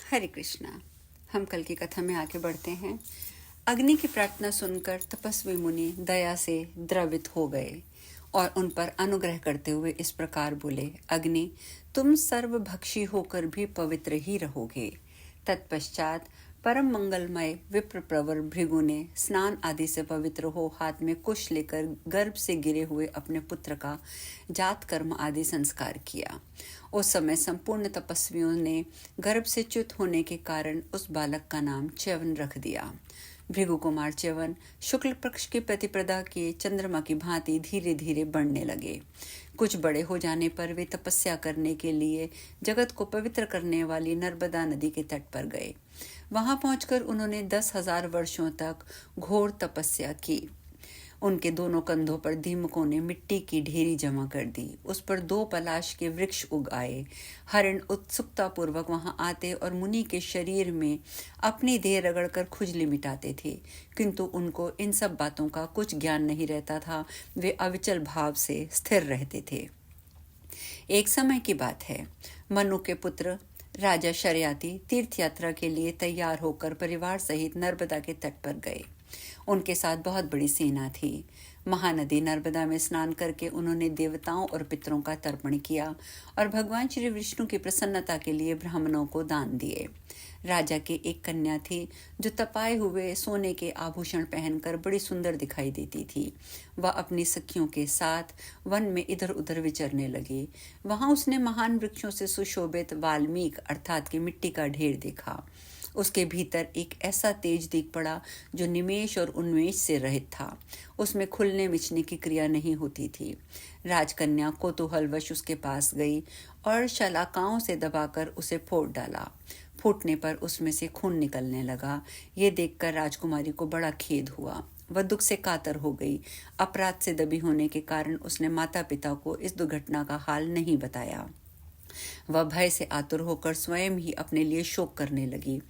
हरे कृष्णा। हम कल की कथा में आगे बढ़ते हैं। अग्नि की प्रार्थना सुनकर तपस्वी मुनि दया से द्रवित हो गए और उन पर अनुग्रह करते हुए इस प्रकार बोले, अग्नि, तुम सर्वभक्षी होकर भी पवित्र ही रहोगे। तत्पश्चात परम मंगलमय विप्र प्रवर भृगु ने स्नान आदि से पवित्र हो हाथ में कुश लेकर गर्भ से गिरे हुए अपने पुत्र का जात कर्म आदि संस्कार किया। उस समय संपूर्ण तपस्वियों ने गर्भ से च्युत होने के कारण उस बालक का नाम च्यवन रख दिया। भृगु कुमार च्यवन शुक्ल पक्ष की प्रतिपदा के चंद्रमा की भांति धीरे धीरे बढ़ने लगे। कुछ बड़े हो जाने पर वे तपस्या करने के लिए जगत को पवित्र करने वाली नर्मदा नदी के तट पर गए। वहां पहुंचकर उन्होंने 10,000 वर्षों तक घोर तपस्या की। उनके दोनों कंधों पर दीमकों ने मिट्टी की ढेरी जमा कर दी। उस पर 2 पलाश के वृक्ष उग आए। हरिण उत्सुकता पूर्वक वहां आते और मुनि के शरीर में अपनी देह रगड़कर खुजली मिटाते थे, किंतु उनको इन सब बातों का कुछ ज्ञान नहीं रहता था। वे अविचल भाव से स्थिर रहते थे। एक समय की बात है, मनु के पुत्र राजा शर्याती तीर्थ यात्रा के लिए तैयार होकर परिवार सहित नर्मदा के तट पर गए। उनके साथ बहुत बड़ी सेना थी। महानदी नर्मदा में स्नान करके उन्होंने देवताओं और पितरों का तर्पण किया और भगवान श्री विष्णु की प्रसन्नता के लिए ब्राह्मणों को दान दिए। राजा की एक कन्या थी जो तपाए हुए सोने के आभूषण पहनकर बड़ी सुंदर दिखाई देती थी। वह अपनी सखियों के साथ वन में इधर उधर विचरने लगी। वहां उसने महान वृक्षों से सुशोभित वाल्मीकि अर्थात की मिट्टी का ढेर देखा। उसके भीतर एक ऐसा तेज दिख पड़ा जो निमेष और उन्मेष से रहित था। उसमें खुलने मिचने की क्रिया नहीं होती थी। राजकन्या कौतूहलवश उसके पास गई और शलाकाओं से दबाकर उसे फोड़ डाला। फूटने पर उसमें से खून निकलने लगा। ये देखकर राजकुमारी को बड़ा खेद हुआ। वह दुख से कातर हो गई। अपराध से दबी होने के कारण उसने माता पिता को इस दुर्घटना का हाल नहीं बताया। वह भय से आतुर होकर स्वयं ही अपने लिए शोक करने लगी।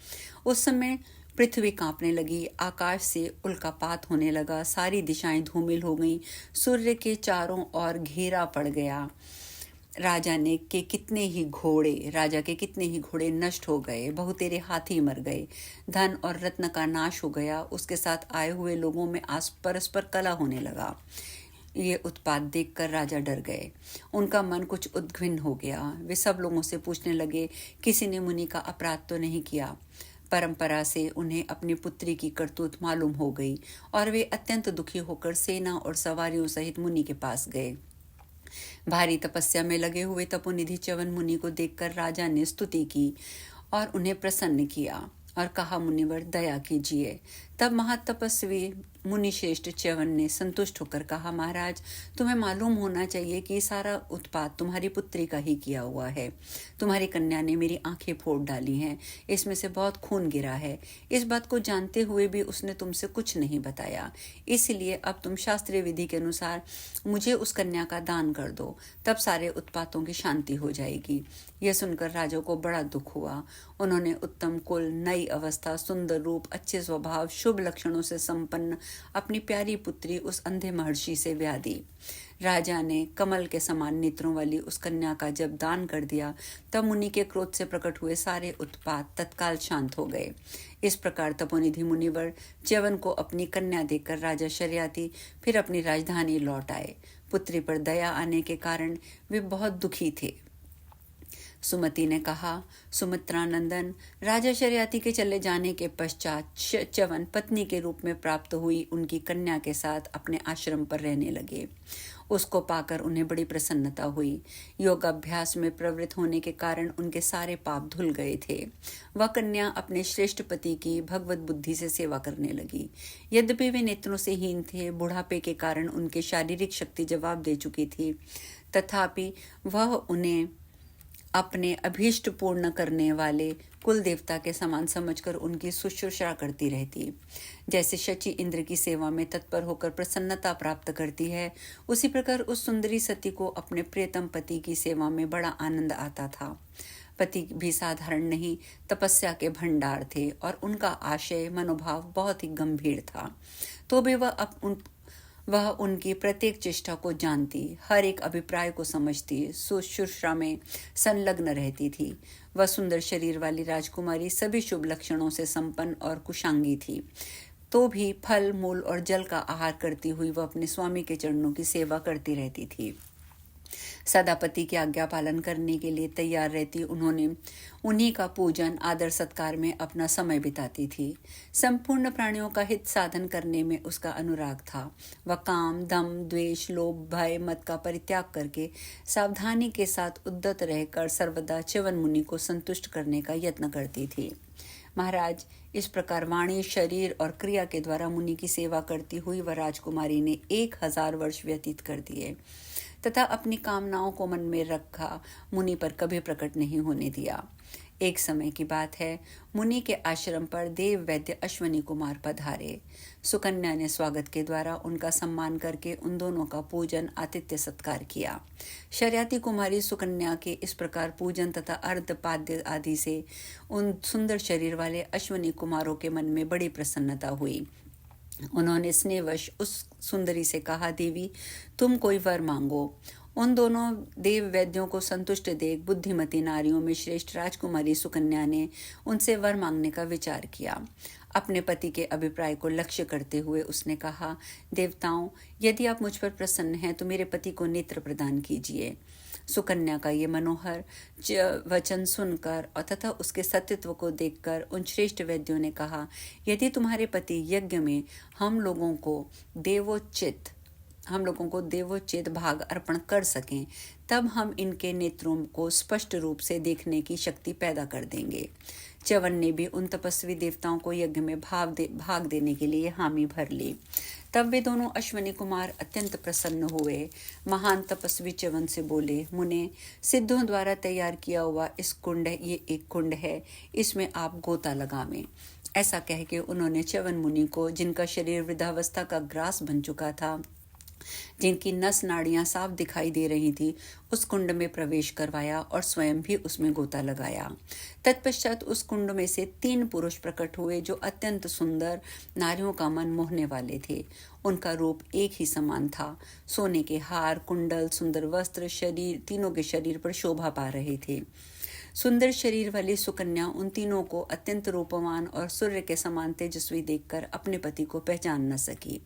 उस समय पृथ्वी कांपने लगी, आकाश से उल्कापात होने लगा, सारी दिशाएं धूमिल हो गईं, सूर्य के चारों ओर घेरा पड़ गया। राजा के कितने ही घोड़े नष्ट हो गए, बहुतेरे हाथी मर गए, धन और रत्न का नाश हो गया। उसके साथ आए हुए लोगों में परस्पर कलह होने लगा। ये उत्पात देखकर राजा डर गए। उनका मन कुछ उद्विग्न हो गया। वे सब लोगों से पूछने लगे, किसी ने मुनि का अपराध तो नहीं किया? परंपरा से उन्हें अपनी पुत्री की करतूत मालूम हो गई और वे अत्यंत दुखी होकर सेना और सवारियों सहित मुनि के पास गए। भारी तपस्या में लगे हुए तपोनिधि च्यवन मुनि को देखकर राजा ने स्तुति की और उन्हें प्रसन्न किया और कहा, मुनिवर दया कीजिए। तब महातपस्वी मुनि श्रेष्ठ च्यवन ने संतुष्ट होकर कहा, महाराज, तुम्हें मालूम होना चाहिए कि सारा उत्पात तुम्हारी पुत्री का ही किया हुआ है। तुम्हारी कन्या ने मेरी आंखें फोड़ डाली हैं, इसमें से बहुत खून गिरा है। इस बात को जानते हुए भी उसने तुमसे कुछ नहीं बताया। इसलिए अब तुम शास्त्रीय विधि के अनुसार मुझे उस कन्या का दान कर दो, तब सारे उत्पातों की शांति हो जाएगी। यह सुनकर राजा को बड़ा दुख हुआ। उन्होंने उत्तम कुल, नई अवस्था, सुंदर रूप, अच्छे स्वभाव, शुभ लक्षणों से संपन्न अपनी प्यारी पुत्री उस अंधे महर्षि से ब्याह दी। राजा ने कमल के समान नेत्रों वाली उस कन्या का जब दान कर दिया, तब मुनि के क्रोध से प्रकट हुए सारे उत्पात तत्काल शांत हो गए। इस प्रकार तपोनिधि मुनिवर च्यवन को अपनी कन्या देकर राजा शर्याती फिर अपनी राजधानी लौट आए। पुत्री पर दया आने के कारण वे बहुत दुखी थे। सुमति ने कहा, सुमित्रानंदन, राजा शर्याती के चले जाने के पश्चात च्यवन पत्नी के रूप में प्राप्त हुई उनकी कन्या के साथ अपने आश्रम पर रहने लगे। उसको पाकर उन्हें बड़ी प्रसन्नता हुई। योगाभ्यास में प्रवृत्त होने के कारण उनके सारे पाप धुल गए थे। वह कन्या अपने श्रेष्ठ पति की भगवत बुद्धि से सेवा करने लगी। यद्यपि वे नेत्रों से हीन थे, बुढ़ापे के कारण उनकी शारीरिक शक्ति जवाब दे चुकी थी, तथापि वह उन्हें अपने अभीष्ट पूर्ण करने वाले कुल देवता के समान समझकर उनकी शुश्रूषा करती रहती। जैसे शची इंद्र की सेवा में तत्पर होकर प्रसन्नता प्राप्त करती है, उसी प्रकार उस सुंदरी सती को अपने प्रियतम पति की सेवा में बड़ा आनंद आता था। पति भी साधारण नहीं, तपस्या के भंडार थे और उनका आशय मनोभाव बहुत ही गंभीर था। तो भी वह वह उनकी प्रत्येक चेष्टा को जानती, हर एक अभिप्राय को समझती, शुश्रूषा में संलग्न रहती थी। वह सुंदर शरीर वाली राजकुमारी सभी शुभ लक्षणों से संपन्न और कुशांगी थी। तो भी फल, मूल और जल का आहार करती हुई वह अपने स्वामी के चरणों की सेवा करती रहती थी। सदा पति की आज्ञा पालन करने के लिए तैयार रहती उन्हीं का पूजन, आदर सत्कार में अपना समय बिताती थी। संपूर्ण प्राणियों का हित साधन करने में उसका अनुराग था। वह काम, दम, द्वेष, लोभ, भय, मत का परित्याग करके सावधानी के साथ उद्यत रहकर सर्वदा च्यवन मुनि को संतुष्ट करने का यत्न करती थी। महाराज, इस प्रकार वाणी, शरीर और क्रिया के द्वारा मुनि की सेवा करती हुई वह राजकुमारी ने 1000 वर्ष व्यतीत कर दिए तथा अपनी कामनाओं को मन में रखा मुनि पर कभी प्रकट नहीं होने दिया। एक समय की बात है, मुनि के आश्रम पर देव वैद्य अश्वनी कुमार पधारे। सुकन्या ने स्वागत के द्वारा उनका सम्मान करके उन दोनों का पूजन, आतिथ्य सत्कार किया। शर्याती कुमारी सुकन्या के इस प्रकार पूजन तथा अर्धपाद्य आदि से उन सुंदर शरीर वाले अश्वनी कुमारों के मन में बड़ी प्रसन्नता हुई। उन्होंने स्नेहवश उस सुंदरी से कहा, देवी, तुम कोई वर मांगो। उन दोनों देव वैद्यों को संतुष्ट देख बुद्धिमती नारियों में श्रेष्ठ राजकुमारी सुकन्या ने उनसे वर मांगने का विचार किया। अपने पति के अभिप्राय को लक्ष्य करते हुए उसने कहा, देवताओं, यदि आप मुझ पर प्रसन्न हैं तो मेरे पति को नेत्र प्रदान कीजिए। सुकन्या का ये मनोहर वचन सुनकर और तथा उसके सत्यत्व को देखकर उन श्रेष्ठ वैद्यों ने कहा, यदि तुम्हारे पति यज्ञ में हम लोगों को देवोचित भाग अर्पण कर सकें, तब हम इनके नेत्रों को स्पष्ट रूप से देखने की शक्ति पैदा कर देंगे। च्यवन ने भी उन तपस्वी देवताओं को यज्ञ में भाग देने के लिए हामी भर ली। तब वे दोनों अश्वनी कुमार अत्यंत प्रसन्न हुए। महान तपस्वी च्यवन से बोले, मुने, सिद्धों द्वारा तैयार किया हुआ ये एक कुंड है, इसमें आप गोता लगावें। ऐसा कह के उन्होंने च्यवन मुनि को, जिनका शरीर वृद्धावस्था का ग्रास बन चुका था, जिनकी नस नाड़ियां साफ दिखाई दे रही थी, उस कुंड में प्रवेश करवाया और स्वयं भी उसमें गोता लगाया। तत्पश्चात उस कुंड में से 3 पुरुष प्रकट हुए जो अत्यंत सुंदर, नारियों का मन मोहने वाले थे। उनका रूप एक ही समान था। सोने के हार, कुंडल, सुंदर वस्त्र तीनों के शरीर पर शोभा पा रहे थे। सुंदर शरीर वाली सुकन्या उन तीनों को अत्यंत रूपवान और सूर्य के समान तेजस्वी देखकर अपने पति को पहचान न सकी।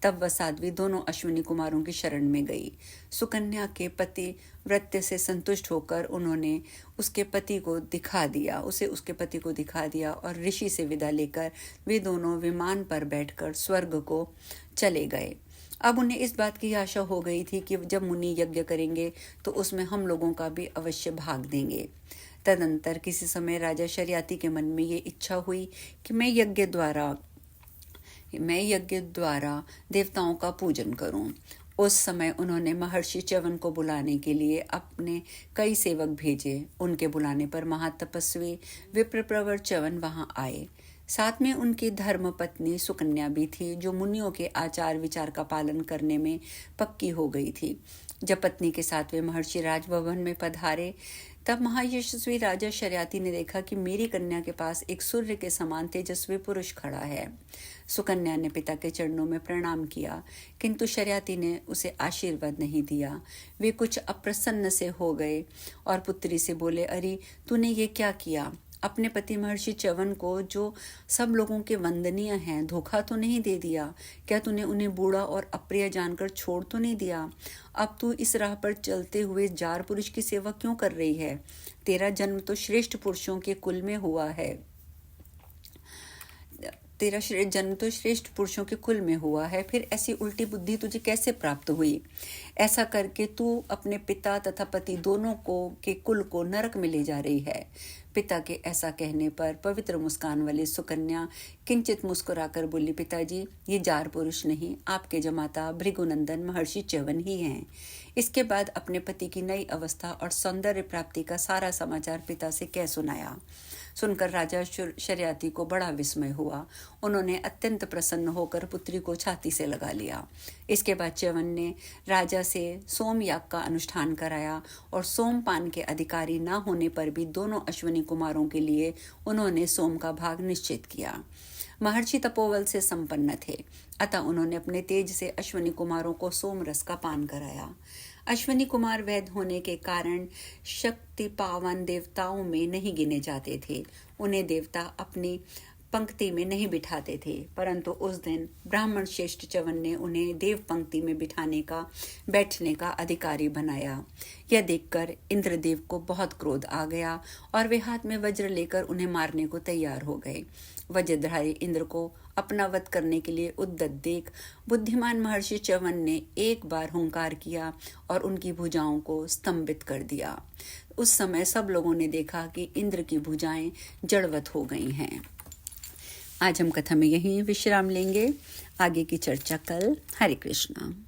तब वह साध्वी दोनों अश्विनी कुमारों की शरण में गई। सुकन्या के पति वृत्य से संतुष्ट होकर उन्होंने उसके पति को दिखा दिया और ऋषि से विदा लेकर वे दोनों विमान पर बैठकर स्वर्ग को चले गए। अब उन्हें इस बात की आशा हो गई थी कि जब मुनि यज्ञ करेंगे तो उसमें हम लोगों का भी अवश्य भाग देंगे। तदंतर किसी समय राजा शर्याती के मन में ये इच्छा हुई कि मैं यज्ञ द्वारा देवताओं का पूजन करूं। उस समय उन्होंने महर्षि च्यवन को बुलाने के लिए अपने कई सेवक भेजे। उनके बुलाने पर महातपस्वी विप्रप्रवर च्यवन वहां आए। साथ में उनकी धर्म पत्नी सुकन्या भी थी, जो मुनियों के आचार विचार का पालन करने में पक्की हो गई थी। जब पत्नी के साथ वे महर्षि राजभवन में पधारे, तब महायशस्वी राजा शर्याती ने देखा कि मेरी कन्या के पास एक सूर्य के समान तेजस्वी पुरुष खड़ा है। सुकन्या ने पिता के चरणों में प्रणाम किया, किंतु शर्याती ने उसे आशीर्वाद नहीं दिया। वे कुछ अप्रसन्न से हो गए और पुत्री से बोले, अरे, तूने ये क्या किया? अपने पति महर्षि च्यवन को, जो सब लोगों के वंदनीय हैं, धोखा तो नहीं दे दिया? क्या तूने उन्हें बूढ़ा और अप्रिय जानकर छोड़ तो नहीं दिया? अब तू इस राह पर चलते हुए जार पुरुष की सेवा क्यों कर रही है? तेरा जन्म तो श्रेष्ठ पुरुषों के कुल में हुआ है। फिर ऐसी उल्टी बुद्धि तुझे कैसे प्राप्त हुई? ऐसा करके तू अपने पिता तथा पति दोनों के कुल को नरक में ले जा रही है। पिता के ऐसा कहने पर पवित्र मुस्कान वाली सुकन्या किंचित मुस्कुराकर बोली, पिताजी, ये जार पुरुष नहीं, आपके जमाता भृगुनंदन महर्षि च्यवन ही हैं। इसके बाद अपने पति की नई अवस्था और सौंदर्य प्राप्ति का सारा समाचार पिता से कह सुनाया। सुनकर राजा शर्याती को बड़ा विस्मय हुआ। उन्होंने अत्यंत प्रसन्न होकर पुत्री को छाती से लगा लिया। इसके बाद च्यवन ने राजा से सोम याग का अनुष्ठान कराया और सोमपान के अधिकारी न होने पर भी दोनों अश्विनी कुमारों के लिए उन्होंने सोम का भाग निश्चित किया। महर्षि तपोबल से संपन्न थे, अतः उन्होंने अपने तेज से अश्विनी कुमारों को सोमरस का पान कराया। अश्विनी कुमार वैद्य होने के कारण शक्ति पावन देवताओं में नहीं गिने जाते थे। उन्हें देवता अपनी पंक्ति में नहीं बिठाते थे, परंतु उस दिन ब्राह्मण श्रेष्ठ च्यवन ने उन्हें देव पंक्ति में बैठने का अधिकारी बनाया। यह देखकर इंद्रदेव को बहुत क्रोध आ गया और वे हाथ में वज्र लेकर उन्हें मारने को तैयार हो गए। वज्रधारी इंद्र को अपना वध करने के लिए उद्यत देख बुद्धिमान महर्षि च्यवन ने एक बार हुंकार किया और उनकी भुजाओं को स्तंभित कर दिया। उस समय सब लोगों ने देखा कि इंद्र की भुजाएं जड़वत हो गई हैं। आज हम कथा में यहीं विश्राम लेंगे, आगे की चर्चा कल। हरे कृष्णा।